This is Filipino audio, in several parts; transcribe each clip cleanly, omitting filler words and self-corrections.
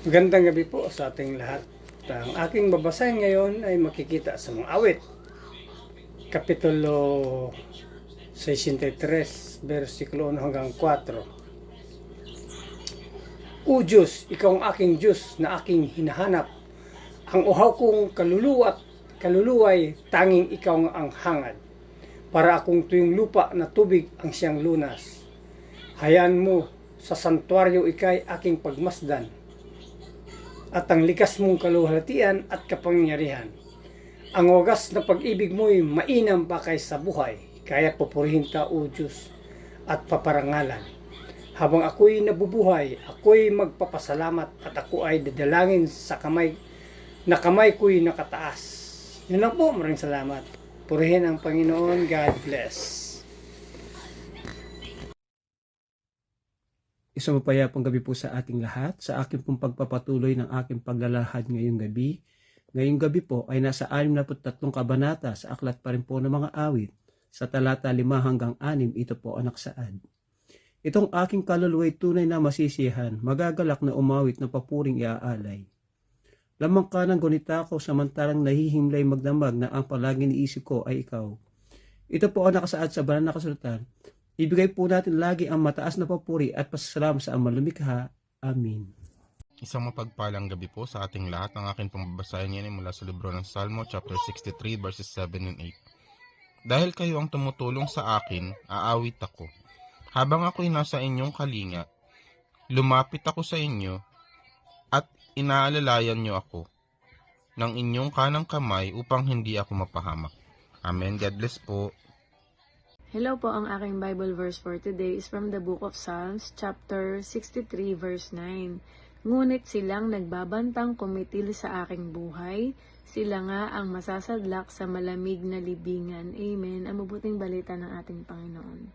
Magandang gabi po sa ating lahat. Ang aking babasahin ngayon ay makikita sa mga awit. Kapitulo 63, versikulo 1 hanggang 4. O Diyos, ikaw ang aking Diyos na aking hinahanap. Ang uhaw kong kaluluwa at kaluluway, tanging ikaw ang hangad. Para akong tuyong lupa na tubig ang siyang lunas. Hayaan mo sa santuaryo ikay aking pagmasdan at ang likas mong kaluhalhatian at kapangyarihan. Ang wagas na pag-ibig mo'y mainam pa kaysa buhay, kaya pupurihin ka, O Diyos, at paparangalan. Habang ako'y nabubuhay, ako'y magpapasalamat at ako ay dadalangin sa kamay ko'y nakataas. Yun lang po, maraming salamat. Purihin ang Panginoon. God bless. Isang mapayapang gabi po sa ating lahat, sa aking pong pagpapatuloy ng aking paglalahad ngayong gabi. Ngayong gabi po ay nasa 63 kabanata sa aklat pa rin po ng mga awit. Sa talata 5 hanggang 6, ito po ang naksaad. Itong aking kaluluwa'y tunay na masisiyahan, magagalak na umawit na papuring iaalay. Lamang ka ng gunita ko samantalang nahihimlay magdamag na ang palagi niisip ko ay ikaw. Ito po ang nakasaad sa banal na kasulatan. Ibigay po natin lagi ang mataas na papuri at pasasalamat sa Amang Lumikha. Amin. Isang mapagpalang gabi po sa ating lahat. Ang aking pambabasahin ngayon ay mula sa libro ng Salmo, chapter 63, verses 7 and 8. Dahil kayo ang tumutulong sa akin, aawit ako. Habang ako'y nasa inyong kalinga, lumapit ako sa inyo at inaalalayan niyo ako ng inyong kanang kamay upang hindi ako mapahamak. Amen. God bless po. Hello po, ang aking Bible verse for today is from the book of Psalms, chapter 63, verse 9. Ngunit silang nagbabantang kumitil sa aking buhay, sila nga ang masasadlak sa malamig na libingan. Amen. Ang mabuting balita ng ating Panginoon.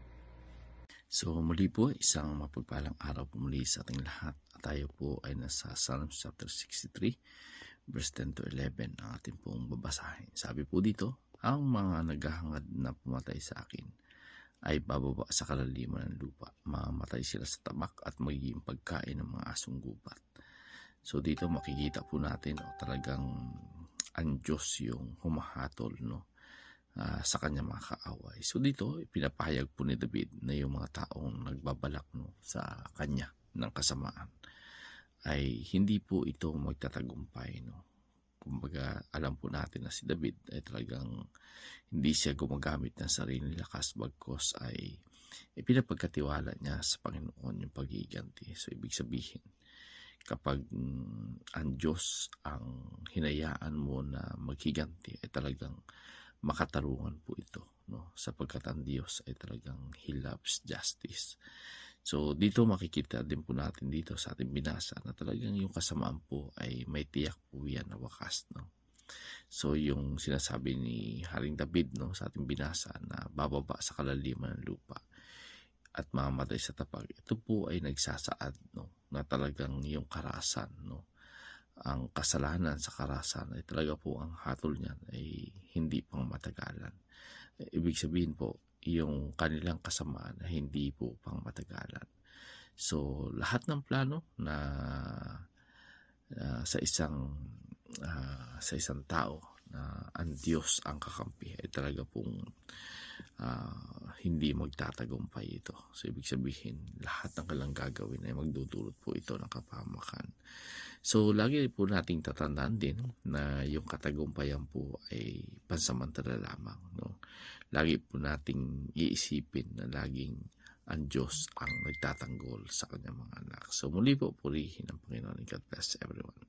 So muli po, isang mapagpalang araw po muli sa ating lahat. At tayo po ay nasa Psalms chapter 63, verse 10 to 11 ang ating pong babasahin. Sabi po dito, ang mga naghahangad na pumatay sa akin ay bababa sa kalaliman ng lupa. Mamamatay sila sa tabak at magiging pagkain ng mga asong gubat. So dito makikita po natin talagang ang Diyos yung humahatol sa kanya mga kaaway. So dito pinapahayag po ni David na yung mga taong nagbabalak sa kanya ng kasamaan ay hindi po ito magtatagumpay. Kumbaga, alam po natin na si David ay talagang hindi siya gumagamit ng sarili lakas, bagkos ay pinapagkatiwala niya sa Panginoon yung paghiganti. So, ibig sabihin, kapag ang Diyos ang hinayaan mo na maghiganti, ay talagang makatarungan po ito. Sapagkat ang Diyos ay talagang He loves justice. So, dito makikita din po natin dito sa ating binasa na talagang yung kasamaan po ay may tiyak po yan na wakas. So, yung sinasabi ni Haring David sa ating binasa na bababa sa kalaliman ng lupa at mamamatay sa tapag, ito po ay nagsasaad na talagang yung karahasan, ang kasalanan sa karahasan ay talaga po ang hatol niyan ay hindi pang matagalan. Ibig sabihin po, yung kanilang kasamaan na hindi po pang matagalan. So, lahat ng plano na sa isang tao na ang Diyos ang kakampi ay talaga pong hindi magtatagumpay ito. So, ibig sabihin, lahat ng kailang gagawin ay magdudulot po ito ng kapahamakan. So, lagi po nating tatandaan din na yung katagumpayan po ay pansamantala lamang. Lagi po nating iisipin na laging ang Diyos ang nagtatanggol sa kanyang mga anak. So, muli po, purihin ang Panginoon. God bless everyone.